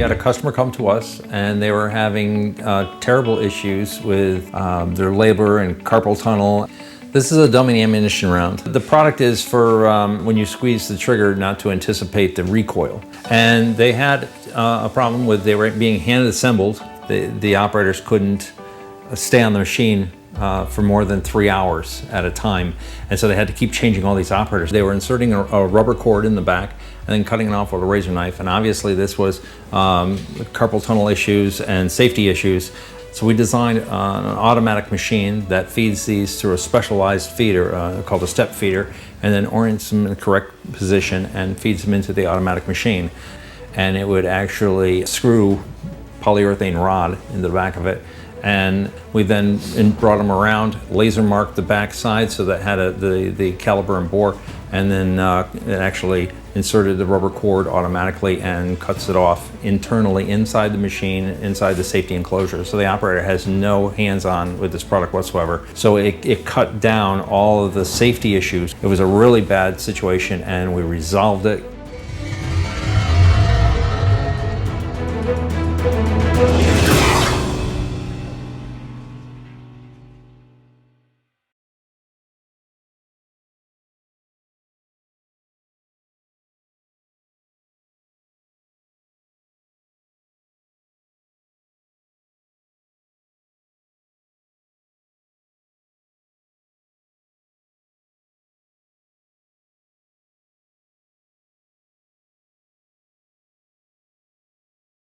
had a customer come to us and they were having terrible issues with their labor and carpal tunnel. This is a dummy ammunition round. The product is for when you squeeze the trigger not to anticipate the recoil. And they had a problem with they were being hand assembled. The operators couldn't stay on the machine for more than 3 hours at a time. And so they had to keep changing all these operators. They were inserting a rubber cord in the back and then cutting it off with a razor knife. And obviously this was carpal tunnel issues and safety issues. So we designed an automatic machine that feeds these through a specialized feeder called a step feeder, and then orients them in the correct position and feeds them into the automatic machine. And it would actually screw polyurethane rod into the back of it. And we then brought them around, laser marked the back side so that had the caliber and bore, and then it actually inserted the rubber cord automatically and cuts it off internally inside the machine, inside the safety enclosure. So the operator has no hands-on with this product whatsoever. So it cut down all of the safety issues. It was a really bad situation and we resolved it